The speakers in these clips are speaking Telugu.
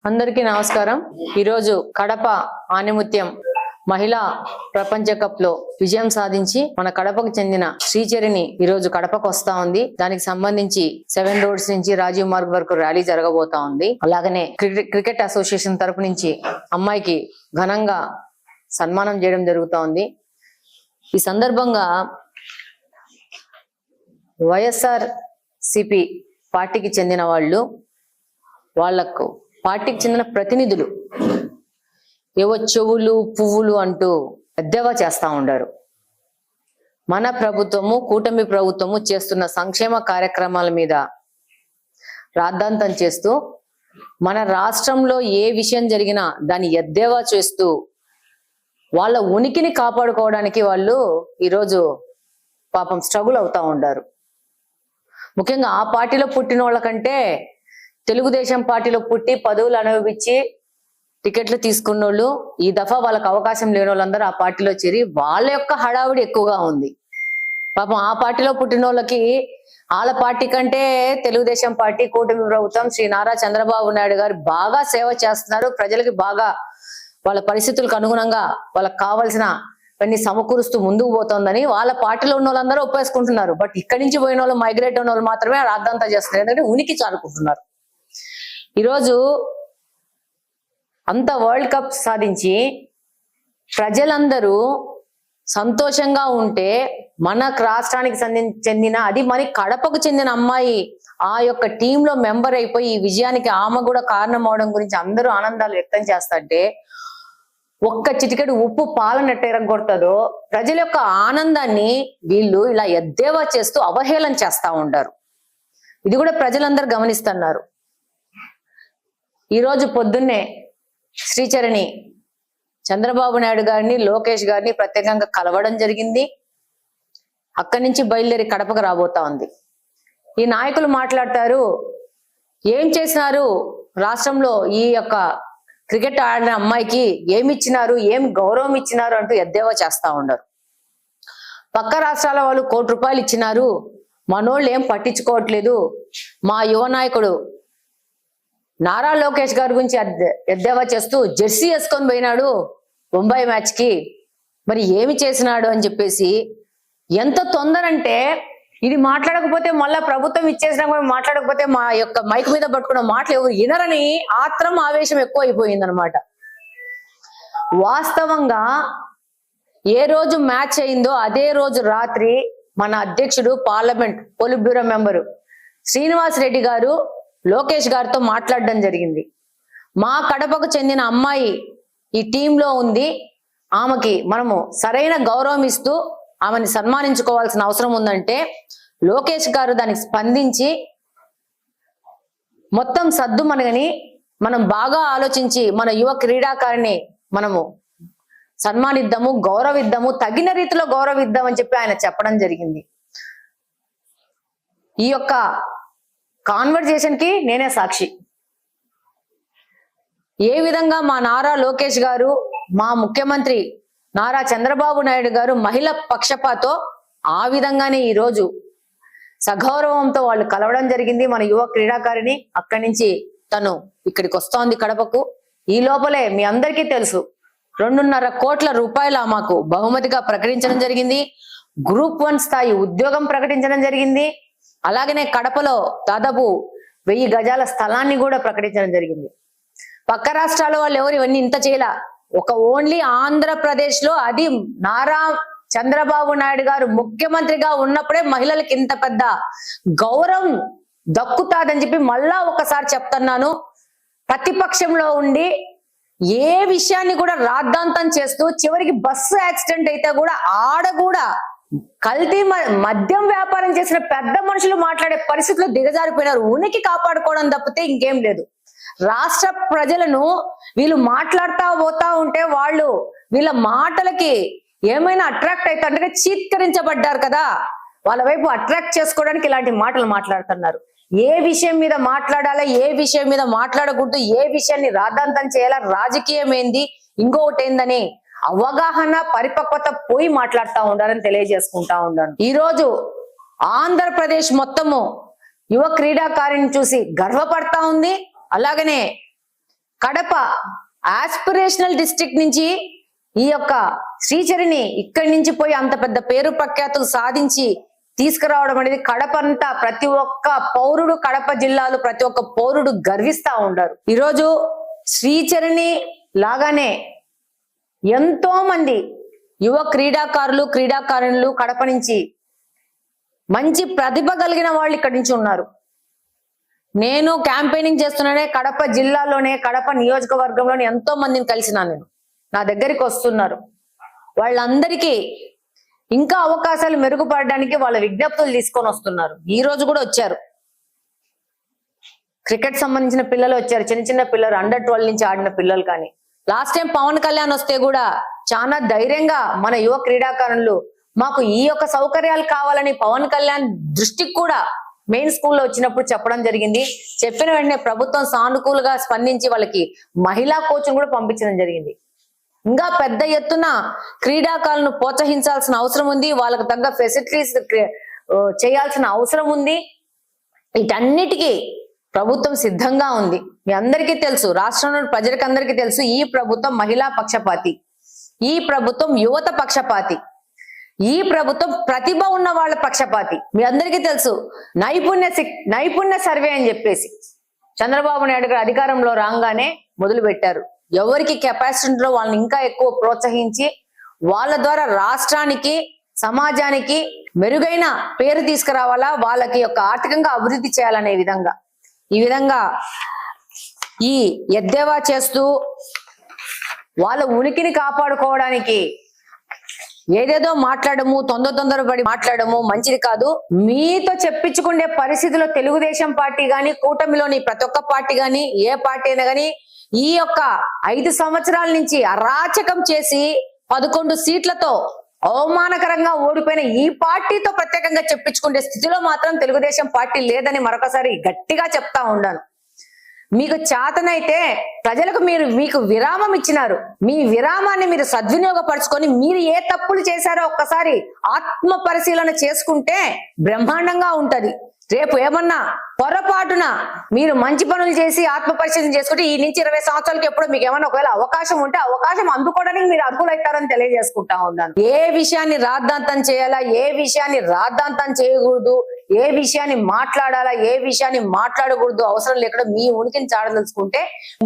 అందరికీ నమస్కారం। ఈరోజు కడప ఆనిముత్యం మహిళా ప్రపంచ కప్ లో విజయం సాధించి మన కడపకు చెందిన శ్రీచరిణి ఈరోజు కడపకు వస్తా ఉంది। దానికి సంబంధించి 7 రోడ్స్ నుంచి రాజీవ్ మార్గ్ వరకు ర్యాలీ జరగబోతా ఉంది। అలాగనే క్రికెట్ అసోసియేషన్ తరపు నుంచి అమ్మాయికి ఘనంగా సన్మానం చేయడం జరుగుతా ఉంది। ఈ సందర్భంగా వైఎస్ఆర్ సిపి పార్టీకి చెందిన వాళ్ళకు పార్టీకి చెందిన ప్రతినిధులు ఏవో చెవులు పువ్వులు అంటూ ఎద్దేవా చేస్తా ఉండారు। మన ప్రభుత్వము కూటమి ప్రభుత్వము చేస్తున్న సంక్షేమ కార్యక్రమాల మీద రాద్ధాంతం చేస్తూ మన రాష్ట్రంలో ఏ విషయం జరిగినా దాన్ని ఎద్దేవా చేస్తూ వాళ్ళ ఉనికిని కాపాడుకోవడానికి వాళ్ళు ఈరోజు పాపం స్ట్రగుల్ అవుతా ఉండారు। ముఖ్యంగా ఆ పార్టీలో పుట్టిన వాళ్ళకంటే తెలుగుదేశం పార్టీలో పుట్టి పదవులు అనుభవించి టికెట్లు తీసుకున్నోళ్ళు ఈ దఫా వాళ్ళకి అవకాశం లేని వాళ్ళందరూ ఆ పార్టీలో చేరి వాళ్ళ యొక్క హడావిడి ఎక్కువగా ఉంది। పాపం ఆ పార్టీలో పుట్టిన వాళ్ళకి వాళ్ళ పార్టీ కంటే తెలుగుదేశం పార్టీ కూటమి ప్రభుత్వం శ్రీ నారా చంద్రబాబు నాయుడు గారు బాగా సేవ చేస్తున్నారు। ప్రజలకి బాగా వాళ్ళ పరిస్థితులకు అనుగుణంగా వాళ్ళకి కావాల్సిన అన్ని సమకూరుస్తూ ముందుకు పోతుందని వాళ్ళ పార్టీలో ఉన్న వాళ్ళందరూ ఒప్పేసుకుంటున్నారు। బట్ ఇక్కడి నుంచి పోయిన వాళ్ళు మైగ్రేట్ అయిన వాళ్ళు మాత్రమే రాద్ధాంతా చేస్తున్నారు, ఎందుకంటే ఉనికి చాలుకుంటున్నారు। ఈరోజు అంత వరల్డ్ కప్ సాధించి ప్రజలందరూ సంతోషంగా ఉంటే మన రాష్ట్రానికి చెందిన అది మరి కడపకు చెందిన అమ్మాయి ఆ యొక్క టీంలో మెంబర్ అయిపోయి ఈ విజయానికి ఆమె కూడా కారణం అవడం గురించి అందరూ ఆనందాలు వ్యక్తం చేస్తుంటే ఒక్క చిటికెడు ఉప్పు పాలనట్టు ఎరగొడతాదో ప్రజల యొక్క ఆనందాన్ని వీళ్ళు ఇలా ఎద్దేవా చేస్తూ అవహేళన చేస్తా ఉంటారు। ఇది కూడా ప్రజలందరూ గమనిస్తున్నారు। ఈరోజు పొద్దున్నే శ్రీచరిణి చంద్రబాబు నాయుడు గారిని లోకేష్ గారిని ప్రత్యేకంగా కలవడం జరిగింది। అక్కడి నుంచి బయలుదేరి కడపకు రాబోతా ఉంది। ఈ నాయకులు మాట్లాడతారు, ఏం చేసినారు రాష్ట్రంలో ఈ యొక్క క్రికెట్ ఆడిన అమ్మాయికి ఏమి ఇచ్చినారు, ఏం గౌరవం ఇచ్చినారు అంటూ ఎద్దేవా చేస్తా ఉన్నారు। పక్క రాష్ట్రాల వాళ్ళు ₹1 కోటి ఇచ్చినారు, మనోళ్ళు ఏం పట్టించుకోవట్లేదు। మా యువ నాయకుడు నారా లోకేష్ గారి గురించి ఎద్దేవా చేస్తూ జెర్సీ వేసుకొని పోయినాడు ముంబై మ్యాచ్ కి, మరి ఏమి చేసినాడు అని చెప్పేసి ఎంత తొందరంటే ఇది మాట్లాడకపోతే మళ్ళా ప్రభుత్వం ఇచ్చేసినా మాట్లాడకపోతే మా యొక్క మైక్ మీద పట్టుకున్న మాటలు ఎవరు వినరని ఆత్రం ఆవేశం ఎక్కువ అయిపోయిందనమాట। వాస్తవంగా ఏ రోజు మ్యాచ్ అయిందో అదే రోజు రాత్రి మన అధ్యక్షుడు parliament polit bureau member Srinivas Reddy గారు లోకేష్ గారితో మాట్లాడడం జరిగింది। మా కడపకు చెందిన అమ్మాయి ఈ టీంలో ఉంది, ఆమెకి మనము సరైన గౌరవం ఇస్తూ ఆమెని సన్మానించుకోవాల్సిన అవసరం ఉందంటే లోకేష్ గారు దానికి స్పందించి మొత్తం సద్దుమణగని మనం బాగా ఆలోచించి మన యువ క్రీడాకారిని మనము సన్మానిద్దాము, గౌరవిద్దాము, తగిన రీతిలో గౌరవిద్దాం అని చెప్పి ఆయన చెప్పడం జరిగింది। ఈ యొక్క కాన్వర్జేషన్ కి నేనే సాక్షి। ఏ విధంగా మా నారా లోకేష్ గారు మా ముఖ్యమంత్రి నారా చంద్రబాబు నాయుడు గారు మహిళ పక్షపాతో ఆ విధంగానే ఈరోజు సగౌరవంతో వాళ్ళు కలవడం జరిగింది మన యువ క్రీడాకారిని। అక్కడి నుంచి తను ఇక్కడికి వస్తోంది కడపకు। ఈ లోపలే మీ అందరికీ తెలుసు ₹2.5 కోట్ల మాకు బహుమతిగా ప్రకటించడం జరిగింది। గ్రూప్ 1 స్థాయి ఉద్యోగం ప్రకటించడం జరిగింది। అలాగనే కడపలో దాదాపు 1000 గజాల స్థలాన్ని కూడా ప్రకటించడం జరిగింది। పక్క రాష్ట్రాల వాళ్ళు ఎవరు ఇవన్నీ ఇంత చేయలా, ఒక ఓన్లీ ఆంధ్రప్రదేశ్ లో అది నారా చంద్రబాబు నాయుడు గారు ముఖ్యమంత్రిగా ఉన్నప్పుడే మహిళలకు ఇంత పెద్ద గౌరవం దక్కుతాదని చెప్పి మళ్ళా ఒకసారి చెప్తున్నాను। ప్రతిపక్షంలో ఉండి ఏ విషయాన్ని కూడా రాద్ధాంతం చేస్తూ చివరికి బస్సు యాక్సిడెంట్ అయితే కూడా ఆడ కూడా కల్తీ మద్యం వ్యాపారం చేసిన పెద్ద మనుషులు మాట్లాడే పరిస్థితుల్లో దిగజారిపోయినారు। ఉనికి కాపాడుకోవడం తప్పితే ఇంకేం లేదు। రాష్ట్ర ప్రజలను వీళ్ళు మాట్లాడుతా పోతా ఉంటే వాళ్ళు వీళ్ళ మాటలకి ఏమైనా అట్రాక్ట్ అవుతారంటే చీత్కరించబడ్డారు కదా, వాళ్ళ వైపు అట్రాక్ట్ చేసుకోవడానికి ఇలాంటి మాటలు మాట్లాడుతున్నారు। ఏ విషయం మీద మాట్లాడాలా, ఏ విషయం మీద మాట్లాడకూడదు, ఏ విషయాన్ని రాద్ధాంతం చేయాలా, రాజకీయం ఏంది ఇంకొకటి ఏందని అవగాహన పరిపక్వత పోయి మాట్లాడుతూ ఉండాలని తెలియజేసుకుంటా ఉన్నాను। ఈ రోజు ఆంధ్రప్రదేశ్ మొత్తము యువ క్రీడాకారిని చూసి గర్వపడతా ఉంది। అలాగనే కడప ఆస్పిరేషనల్ డిస్ట్రిక్ట్ నుంచి ఈ యొక్క శ్రీచరిని ఇక్కడి నుంచి పోయి అంత పెద్ద పేరు ప్రఖ్యాతులు సాధించి తీసుకురావడం అనేది కడప అంతా ప్రతి ఒక్క పౌరుడు, కడప జిల్లాలో ప్రతి ఒక్క పౌరుడు గర్విస్తా ఉంటారు. ఈరోజు శ్రీచరిని లాగానే ఎంతో మంది యువ క్రీడాకారులు కడప నుంచి మంచి ప్రతిభ కలిగిన వాళ్ళు ఇక్కడి నుంచి ఉన్నారు. నేను క్యాంపెయినింగ్ చేస్తున్నానే కడప జిల్లాలోనే, కడప నియోజకవర్గంలోనే ఎంతో మందిని కలిసినాను. నేను నా దగ్గరికి వస్తున్నారు. వాళ్ళందరికీ ఇంకా అవకాశాలు మెరుగుపడడానికి వాళ్ళ విజ్ఞప్తులు తీసుకొని వస్తున్నారు. ఈ రోజు కూడా వచ్చారు. క్రికెట్ సంబంధించిన పిల్లలు వచ్చారు, చిన్న చిన్న పిల్లలు, అండర్-12 నుంచి ఆడిన పిల్లలు. కానీ లాస్ట్ టైం పవన్ కళ్యాణ్ వస్తే కూడా చాలా ధైర్యంగా మన యువ క్రీడాకారులు మాకు ఈ యొక్క సౌకర్యాలు కావాలని పవన్ కళ్యాణ్ దృష్టికి కూడా మెయిన్ స్కూల్లో వచ్చినప్పుడు చెప్పడం జరిగింది. చెప్పిన వెంటనే ప్రభుత్వం సానుకూలంగా స్పందించి వాళ్ళకి మహిళా కోచ్ను కూడా పంపించడం జరిగింది. ఇంకా పెద్ద ఎత్తున క్రీడాకారులను ప్రోత్సహించాల్సిన అవసరం ఉంది. వాళ్ళకు తగ్గ ఫెసిలిటీస్ చేయాల్సిన అవసరం ఉంది. వీటన్నిటికీ ప్రభుత్వం సిద్ధంగా ఉంది. మీ అందరికీ తెలుసు, రాష్ట్రంలో ప్రజలకు అందరికీ తెలుసు, ఈ ప్రభుత్వం మహిళా పక్షపాతి, ఈ ప్రభుత్వం యువత పక్షపాతి, ఈ ప్రభుత్వం ప్రతిభ ఉన్న వాళ్ళ పక్షపాతి. మీ అందరికీ తెలుసు, నైపుణ్య సర్వే అని చెప్పేసి చంద్రబాబు నాయుడు గారు అధికారంలో రాగానే మొదలు పెట్టారు. ఎవరికి కెపాసిటీ ఉందో వాళ్ళని ఇంకా ఎక్కువ ప్రోత్సహించి వాళ్ళ ద్వారా రాష్ట్రానికి, సమాజానికి మెరుగైన పేరు తీసుకురావాలా, వాళ్ళకి యొక్క ఆర్థికంగా అభివృద్ధి చేయాలనే విధంగా ఈ విధంగా ఈ ఎద్దేవా చేస్తూ వాళ్ళ ఉనికిని కాపాడుకోవడానికి ఏదేదో మాట్లాడము, తొందరపడి మాట్లాడము మంచిది కాదు. మీతో చెప్పించుకునే పరిస్థితిలో తెలుగుదేశం పార్టీ గాని, కూటమిలోని ప్రతి ఒక్క పార్టీ గాని, ఏ పార్టీ అయినా గాని ఈ యొక్క 5 సంవత్సరాల నుంచి అరాచకం చేసి 11 సీట్లతో అవమానకరంగా ఓడిపోయిన ఈ పార్టీతో ప్రత్యేకంగా చెప్పించుకునే స్థితిలో మాత్రం తెలుగుదేశం పార్టీ లేదని మరొకసారి గట్టిగా చెప్తా ఉన్నాను. మీకు చేతనైతే ప్రజలకు మీకు విరామం ఇచ్చినారు. మీ విరామాన్ని మీరు సద్వినియోగపరచుకొని మీరు ఏ తప్పులు చేశారో ఒక్కసారి ఆత్మ పరిశీలన చేసుకుంటే బ్రహ్మాండంగా ఉంటది. రేపు ఏమన్నా పొరపాటున మీరు మంచి పనులు చేసి ఆత్మ పరిశీలన చేసుకుంటే ఈ నుంచి 20 సంవత్సరాలకి ఎప్పుడు మీకు ఏమన్నా ఒకవేళ అవకాశం ఉంటే అవకాశం అందుకోవడానికి మీరు అర్హులైతారని తెలియజేసుకుంటా ఉన్నాను. ఏ విషయాన్ని రాద్ధాంతం చేయాలా, ఏ విషయాన్ని రాద్ధాంతం చేయకూడదు, ఏ విషయాన్ని మాట్లాడాలా, ఏ విషయాన్ని మాట్లాడకూడదు అవసరం లేకుండా మీ ఉనికిని చాడదలుచుకుంటే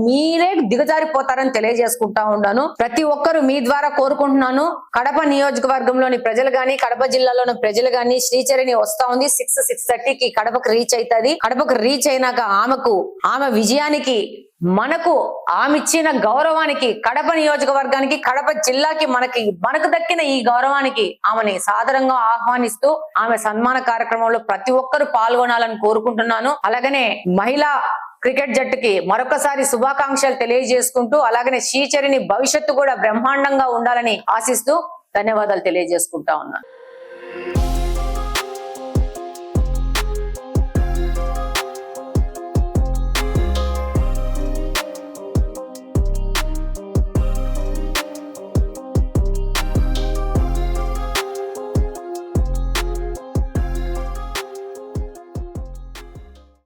మీరే దిగజారిపోతారని తెలియజేసుకుంటా ఉన్నాను. ప్రతి ఒక్కరు మీ ద్వారా కోరుకుంటున్నాను, కడప నియోజకవర్గంలోని ప్రజలు గాని, కడప జిల్లాలోని ప్రజలు గాని, శ్రీచరిని వస్తా ఉంది 6:30కి కడపకు రీచ్ అవుతుంది. కడపకు రీచ్ అయినాక ఆమె విజయానికి, మనకు ఆమె ఇచ్చిన గౌరవానికి, కడప నియోజకవర్గానికి, కడప జిల్లాకి మనకు దక్కిన ఈ గౌరవానికి ఆమెని సాదరంగా ఆహ్వానిస్తూ ఆమె సన్మాన కార్యక్రమంలో ప్రతి ఒక్కరు పాల్గొనాలని కోరుకుంటున్నాను. అలాగనే మహిళా క్రికెట్ జట్టుకి మరొకసారి శుభాకాంక్షలు తెలియజేసుకుంటూ, అలాగనే శ్రీచరిని భవిష్యత్తు కూడా బ్రహ్మాండంగా ఉండాలని ఆశిస్తూ ధన్యవాదాలు తెలియజేసుకుంటా ఉన్నాను.